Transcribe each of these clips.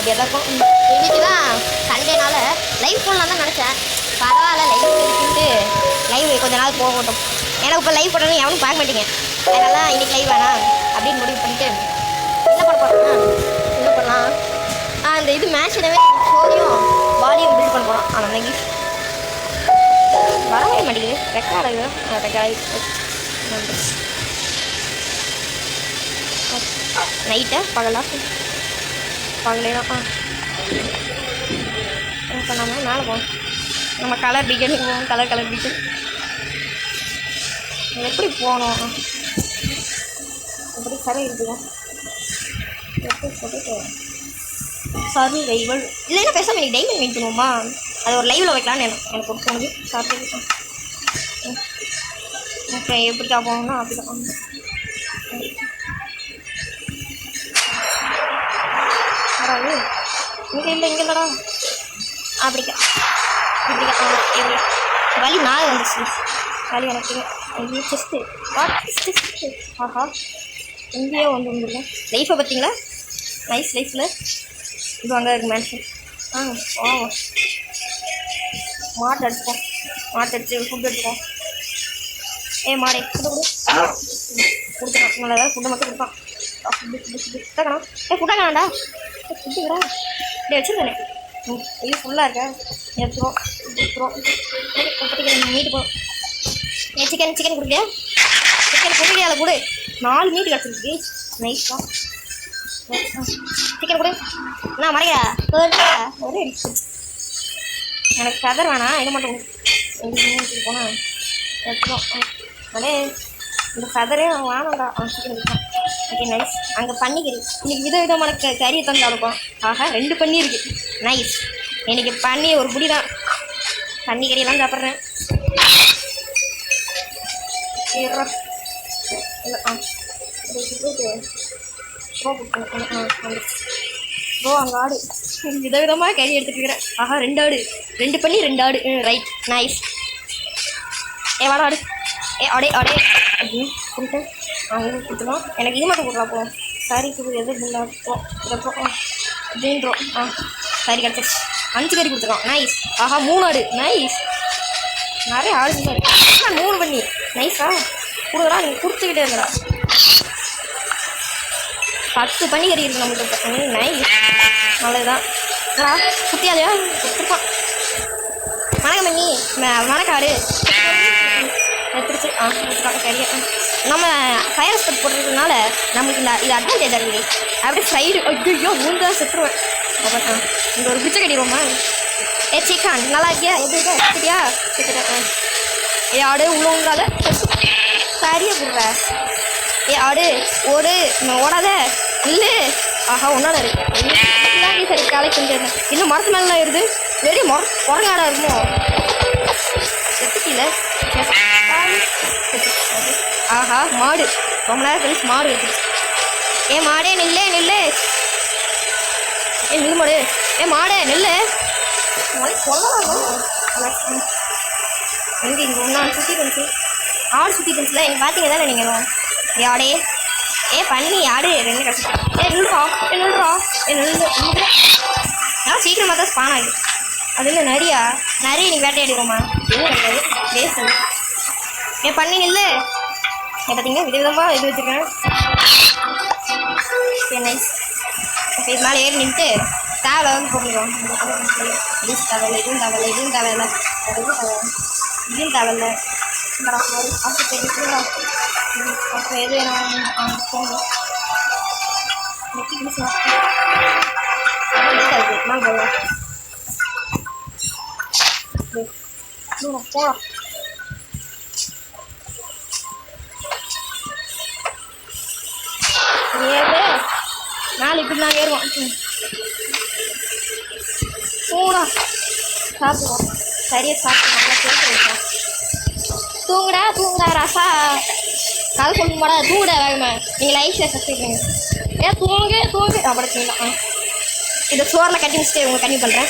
அப்படி எதாக்கும். இன்னைக்கு தான் சண்டேனால லைவ் போடலாம் தான் நினச்சேன். பரவாயில்ல லைவ் இருக்குன்ட்டு லைவ் கொஞ்ச நாள் போகட்டும். ஏன்னா இப்போ லைவ் போடணும் எவனும் பார்க்க மாட்டேங்க. அதனால இன்னைக்கு லைவ் வேணாம் அப்படின்னு முடிவு பண்ணிட்டு என்ன பண்ண போகிறோம்னா என்ன பண்ணலாம், அந்த இது மேட்ச்னவே ஸ்டோரியும் பாடியும் பில்ட் பண்ண போகிறோம். ஆனால் அன்னைக்கு வரவே மாட்டேங்குது. ரெக்கார்ட் ஆகுது. நைட்டை பகலா பகலாம் பண்ணாமல் மேலே போவோம். நம்ம கலர் பிகனுக்கு போவோம். கலர் பிகன் எப்படி போகணும், எப்படி சரி இருக்குதா எப்படி சொல்லிட்டு சர்வைவல் இல்லைன்னா பேசாமல் எனக்கு டைமண்ட் வெயிட் பண்ணுவோமா, அது ஒரு லைவில் வைக்கலான்னு எனக்கு ஒரு தோணுது. சர்வை ஓகே எப்படிக்கா போகணும்னா அப்படி தான் வராது. இங்கே இல்லைடா அப்படிக்கா இப்படிக்கா வலி நாள் வந்துச்சு. வலி எனக்கு ஐயோ செஸ்ட்டு செஸ்ட்டு ஆஹா இங்கேயே வந்துருங்க. லைஃப்பை பார்த்தீங்களா, நைஸ் லைஃப்பில் இது அங்கே இருக்குது மேன்ஷன். மாட்டு அடிச்சுப்போம். மாட்டு அடிச்சு ஃபுட் எடுத்துப்போம். மாடே ஃபுட்டு கொடுத்துக்கலாம். நல்லா ஏதாவது ஃபுட்டை மட்டும் கொடுப்பான். ஃபுட்டு காணும். ஃபுட்டாக காணாண்டா ஃபுட்டுக்கிறா இப்படி வச்சுருந்தேனே. இது ஃபுல்லாக இருக்கா எடுத்துருவோம். மீட்டு போகும். சிக்கன் கொடுக்கலையா? சிக்கன் கொடுக்கலையா? அதை கொடு. 4 மீட்டு கிடச்சிருக்கு. நைஸ் தான். சிக்கன் கொடு. நான் மறையா ஒரே எனக்கு ஃபெதர் வேணாம். இது மட்டும் போனால் எடுத்துருவோம். அடே இந்த ஃபெதரே வேணாம்டா. சிக்கன் கொடுப்போம். Okay nice. அங்கே பன்னிக்கறி இன்றைக்கி விதவிதமான கறியை தந்து அனுப்போம். ஆஹா 2 பன்னி இருக்குது. நைஸ். இன்றைக்கி பன்னி ஒரு புடி தான். பன்னி கறியெல்லாம் சாப்பிட்றேன். ப்ரோ அங்கே ஆடு விதவிதமாக கறி எடுத்துகிட்டு இருக்கிறேன். ஆஹா 2 ஆடு 2 பண்ணி 2 ஆடு. Right nice. வாடா ஆடு. ஆடே அப்படின்னு கொடுத்து கொடுத்துருவோம். எனக்கு இது மட்டும் கொடுக்கலாம் போகும். சாரி எது இதப்போம் அப்படின்றோம். சரி கிடச்சிருச்சு. 5 கறி கொடுத்துருவோம். நைஸ். ஆஹா 3 ஆடு. நைஸ். நிறைய ஆடு 3 பண்ணி. நைஸா கொடுக்குறா. நீங்கள் கொடுத்துக்கிட்டே இருக்கிறா. 10 பண்ணி கறி இருக்குது நம்மளுக்கு. நைஸ். நல்லதுதான். குட்டியாலையா கொடுத்துருப்பான். வணக்கம் பண்ணி வணக்காடு எடுத்துருச்சு. கறியை நம்ம ஃபயர் ஸ்பெட் போட்டுறதுனால நம்மளுக்கு இது அட்வான்டேஜ் இருக்குது. அப்படியே ஃப்ரைடு ஐயோ 3 தான் செத்துருவேன். அப்புறம் இங்கே ஒரு பிச்சை கட்டிடுவோமா. சிக்கன் நல்லா இருக்கியா? எப்படி இருக்கா? சரியா சிக்கன் ஆடு உள்ளவங்காத சரியா கொடுற. ஆடு ஓடு ஓடாத இல்லை. ஆஹா ஒன்றா இருக்கு. சரி காலைக்கு கொஞ்சம் இன்னும் மரத்து மேலாம் இருக்குது. வெடி உரங்காடா இருக்குமோ எத்துக்கல. ஆஹா மாடு ரொம்ப நேரம் கழிச்சு மாடு எடுத்துச்சு. மாடே நில்லு நில்லு மாடு. மாடே நில்லு. எங்கே இங்கே ஒன்றா சுற்றிட்டு இருந்துச்சு. ஆடு சுற்றிட்டு இருந்துச்சுல எங்கள் பார்த்தீங்க தானே நீங்கள். ஆடே பண்ணி ஆடு 2 கஷ்டம். நில்றா நான் சீக்கிரமாக தான் ஸ்பான் ஆகிடும். அது இல்லை நிறைய நீங்கள் வேட்டையாடிடுவோமா எதுவும் கிடையாது. வேஸ்ட் பண்ணி நில்லு. பார்த்தீங்கன்னா விதவிதமாக இது வச்சுருக்கேன். சரி நைஸ். இப்போ இது மேலே ஏறி நின்றுட்டு தேவை வந்து போட்டுருவோம். இதுவும் தேவையில்லை இதுவும் தேவையில்லை அப்புறம் எது வேணும் போகணும். போகலாம். ஏறு நாலு இப்படி நாங்கள் ஏறுவோம். போடா சாப்பிடுவோம். சரியாக சாப்பிட்டு நல்லா கேட்டு வைப்போம். தூங்குடா ரசா கதை சொல்ல மாடா. தூங்குடா வேகமா. நீங்கள் லைஃப்பில் சப்ஸ்கிரைப் தூங்கு அப்படிங்களா. இதை சோரில் கட்டி வச்சுட்டு உங்களுக்கு கண்டிப்பாக பண்ணுறேன்.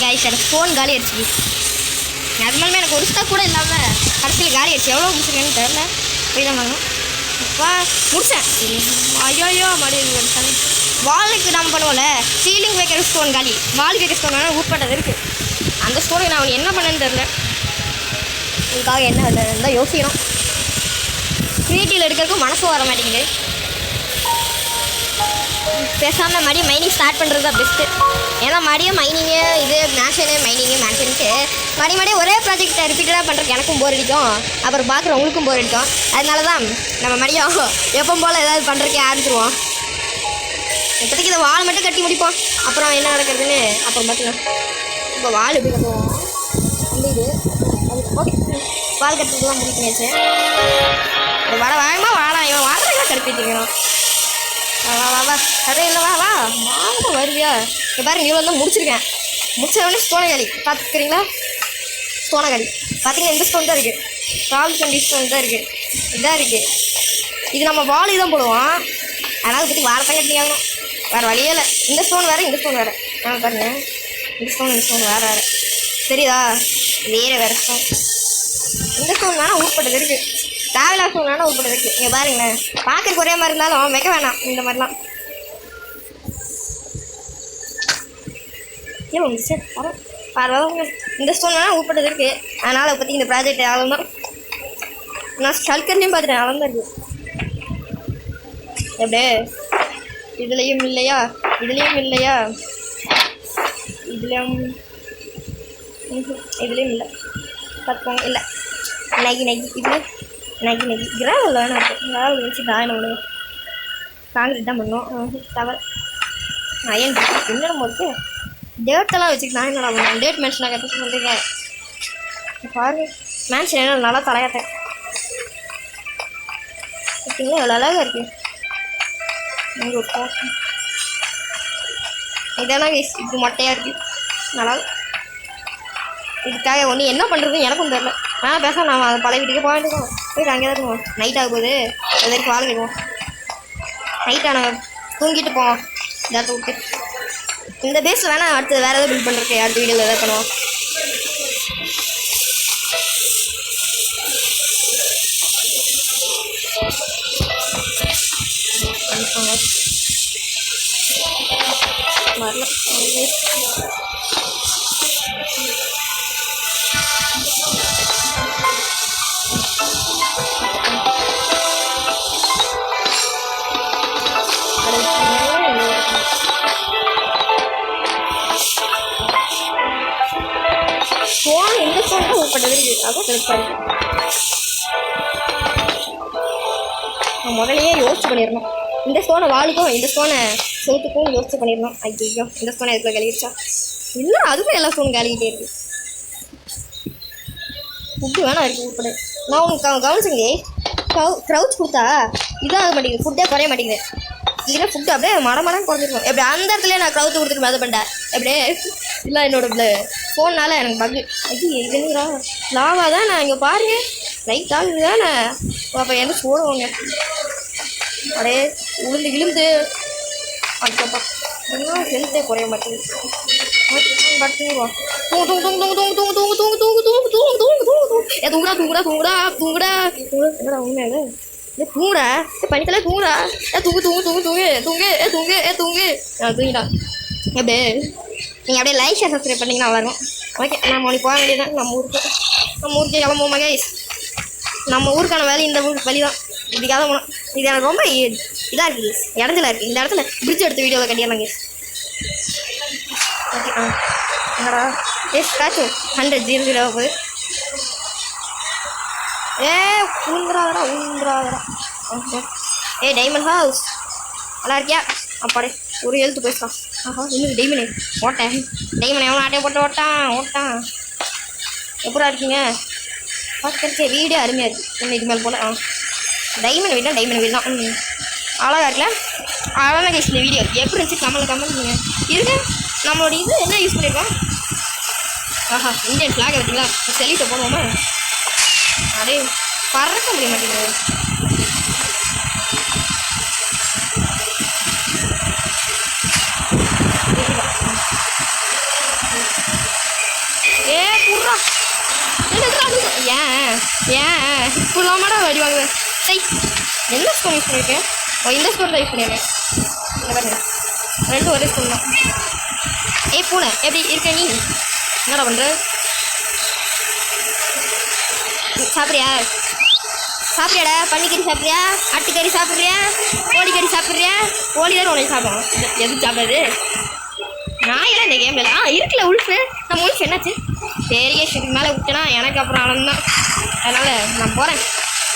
கைஸ் எனக்கு ஃபோன் காலி ஆயிடுச்சு. அதுமாதிரி எனக்கு ஒரு ஸ்டாக் கூட இல்லாமல் கடைசியில் காலி ஆயிடுச்சு. எவ்வளோ முடிச்சிருக்கேன்னு தெரில. போய் தான் வாங்கணும். அப்பா முடித்தேன். ஐயோ மறுபடியும் வாலுக்கு நம்ம பண்ணுவோம்ல, சீலிங் வைக்கிற ஸ்டோன் காலி, வாலுக்கு வைக்கிற ஸ்டோன் வேணால் உட்பட்டது இருக்குது. அந்த ஸ்டோனுக்கு நான் அவன் என்ன பண்ணேன்னு தெரில. இதுக்காக என்ன தான் யோசிக்கணும். கிரியேட்டிவில் எடுக்கிறதுக்கும் மனசு வர மாட்டேங்குது. பேசாமல் மறுபடியும் மைனிங் ஸ்டார்ட் பண்ணுறது தான் பெஸ்ட்டு. ஏன்னா மறுபடியும் மைனிங்கு இது மேன்ஷனுக்கு மறுபடியும் ஒரே ப்ராஜெக்டை ரிப்பீட்டடாக பண்ணுறதுக்கு எனக்கும் போர் அடிக்கும், அப்புறம் பார்க்குறவங்களுக்கும் போர் அடிக்கும். அதனால தான் நம்ம மறுபடியும் எப்போ போல் ஏதாவது பண்ணுறதுக்கே ஆரம்பிச்சிருவோம். இப்போதைக்கு இந்த வால் மட்டும் கட்டி முடிப்போம், அப்புறம் என்ன நடக்கிறதுன்னு அப்புறம் பார்த்துக்கலாம். இப்போ வால் எப்படி கட்டுவோம் இது ஓகே. வால் கட்டுறதுலாம் முடிவு பண்ணியாச்சு. வட வாங்கம்மா வாடா, இவன் வாடுறதுலாம் கடுப்பிட்டுக்கணும். வா வா வா கதை இல்லை, வா வா வாங்க வருவியா. இப்போ பாருங்க இவ்வளோ தான் முடிச்சிருக்கேன். முடிச்சவொடனே ஸ்டோனகாலி பார்த்துக்கிறீங்களா? ஸ்டோனகாலி பார்த்தீங்கன்னா இந்த ஸ்டோன் தான் இருக்குது, 12 ஸ்டோன் தான் இருக்குது, இதாக இருக்குது. இது நம்ம வாலி தான் போடுவோம், அதனால் பற்றி வாரத்தான் கட்டி ஆகணும், வேறு வழியே இல்லை. இந்த ஸ்டோன் வேறு, இந்த ஸ்டோன் வேறு. பாருங்க இந்த ஸ்டோன் வேறு வேறு தெரியுதா? வேறு ஸ்டோன். இந்த ஸ்டோன் வேணால் உட்பட்டது இருக்குது, தேவையில்லா ஸ்டோன் வேணால் உட்பட்டது இருக்குது. இங்கே பாருங்களேன், பார்க்கறதுக்கு ஒரே மாதிரி இருந்தாலும் வைக்க வேணாம் இந்த மாதிரிலாம். ஏன் வந்துச்சு பரவாயில்ல. இந்த ஸ்டோன் வேணால் உட்பட்டது இருக்குது, அதனால் பற்றி இந்த ப்ராஜெக்ட் ஆகும் தான். நான் ஸ்ட்ரல்கர்லேயும் பார்த்துட்டேன், அவ்வளோ தான் இருக்குது. எப்படி இதுலேயும் இல்லையா, இதுலேயும் இல்லையா, இதுலேயும் இல்லை பார்த்துக்கோங்க. இல்லை நகி இது நகி கிராவல் வேணும் இருக்குது. கிராவல் வச்சு காயின் ஒன்று காங்கிரீட் தான் பண்ணோம். தவறு அயன் என்னென்ன இருக்குது, டேட்டெல்லாம் வச்சுக்கிட்டு நான் என்னடா பண்ணுவேன். டேட் மென்ஷனாக கற்று சொல்கிறீங்க பாருங்க. மேன்ஷன் என்ன நல்லா தலையாட்டேன் ஓகேங்களா, எவ்வளோ அழகாக இருக்குது. இதெல்லாம் இது மொட்டையாக இருக்குது நல்லா. இதுக்காக ஒன்று என்ன பண்ணுறது எனக்கும் தெரில. பேச நான் அதை பழைய வீட்டுக்கு போக வேண்டியதும் போயிட்டு அங்கே தான் இருக்குவோம். நைட் ஆக போகுது, அது வரைக்கும் வாழ கேட்குவோம். நைட்டாக நாங்கள் தூங்கிட்டு போவோம் இந்த இடத்த விட்டு. இந்த பேஸில் வேணால் அடுத்து வேறு எதாவது பில்ட் பண்ணுறதுக்கு அடுத்த வீடியோவில் எதாவது பண்ணுவோம். வரல ஃபோன் எந்த ஃபோன் தான் உட்பட்டது இருக்குது, அதுவும் கரெக்டாக இருக்குது. நான் முதலையே யோசிச்சு பண்ணிடணும். இந்த ஸ்டோனை வாளுக்கும் இந்த ஸ்டோனை சோத்துக்கும் யோசிச்சு பண்ணிடணும். ஐயோ இந்த ஸ்டோனை எதுக்குள்ள கழுவிடுச்சா? இல்லை அதுக்கும் எல்லா ஸ்டோனும் கழுவிட்டே இருக்குது. ஃபுட்டு வேணா இருக்குது உட்பட. நான் உங்களுக்கு கவனிச்சுங்க, க்ரௌச் கொடுத்தா இதாக ஆக மாட்டேங்குது, ஃபுட்டே குறைய மாட்டேங்குது. இல்லைன்னா ஃபுட்டு அப்படியே மடமடம் குறைஞ்சிருக்கும். எப்படி அந்த இடத்துல நான் க்ரௌத்து கொடுத்துட்டு மேலே பண்ணிட்டேன் எப்படியே இல்லை என்னோட ஃபோன்னால் எனக்கு பக்கு. ஐயோ இதுங்களா லாவா தான் நான் இங்கே பாருங்க லைட் ஆகுது தானே. அப்போ என்ன போடுவோங்க அப்படியே விழுந்து அதுக்கப்பா இன்னும் ஹெல்த்தே குறைய மாட்டேங்குது. தூங்குவோம் தூங்குடா உண்மையாக தூங்குடா பனிக்கல தூங்குடா தூங்கு நான் தூங்கிடா. எப்படி நீங்கள் அப்படியே லைக் ஷேர் சப்ஸ்கிரைப் பண்ணிங்கன்னா நல்லாயிருக்கும். ஓகே நம்ம மணி போக வேண்டியதான் நம்ம ஊருக்கே கிளம்புவோம் மகேஷ். நம்ம ஊருக்கான வேலை இந்த ஊருக்கு வழி தான், இதுக்காக போனோம். இது எனக்கு ரொம்ப இதாக இருக்குது, இடத்துல இருக்குது. இந்த இடத்துல பிரிட்ஜ் எடுத்த வீடியோவில் கட்டிடலாம் கேஸ். ஓகே என்னடா காச்சு 100 போகுது. உழுந்துராதடா. டைமண்ட் ஹவுஸ் நல்லா இருக்கியா? அப்பாடே ஒரு எழுத்து பேசலாம். இன்னும் டைமண்ட் ஓட்டேன். டைமண்ட் எவ்வளோ ஆட்டையை போட்டு ஓட்டான். எப்படா இருக்கீங்க? பார்த்துருக்கே வீடியோ அருமையாக இருக்குது. இன்னும் இது மேலே போல் டைமண்ட் வீடு தான். அழகாக இருக்குல்ல? அழகாக கேஸ். இந்த வீடியோ எப்படி இருந்துச்சு கமெண்ட் நீங்கள் இருக்கு. நம்மளோட இது என்ன யூஸ் பண்ணியிருக்கோம்? இந்தியன் ஃப்ளாக் பார்த்தீங்களா? செலிட்டை போடுவோமா? அப்படியே பறக்க முடிய மாட்டேங்குது. புட்றா ஏன் இப்போலாமாடா வடி வாங்குவேன். சரி என்ன ஸ்டோன் யூஸ் பண்ணியிருக்கேன்? இந்த ஸ்டோன் தான் யூஸ் பண்ணியிருக்கேன். ரெண்டும் ஒரே ஸ்கூல் தான். ஏய் பூனை எப்படி இருக்க நீ? என்னடா பண்ணுற? சாப்பிட்றியா? சாப்பிட்றியாடா? பன்னிக்கறி சாப்பிட்றியா? ஆட்டுக்கறி சாப்பிட்றியா? கோழிக்கறி சாப்பிட்றியா? கோழி தான் உனக்கு சாப்பிடும். எதுவும் சாப்பிடாது. நாயெல்லாம் இந்த கேமில் இருக்குல்ல உல்ஃபு. நம்ம உல்ஃப் என்னாச்சு? சரி கேஷ் இதுக்கு மேலே விட்டேன்னா எனக்கு அப்புறம் ஆனந்தான். அதனால் நான் போகிறேன்.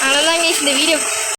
அதனால தான் கேஷ் இந்த வீடியோ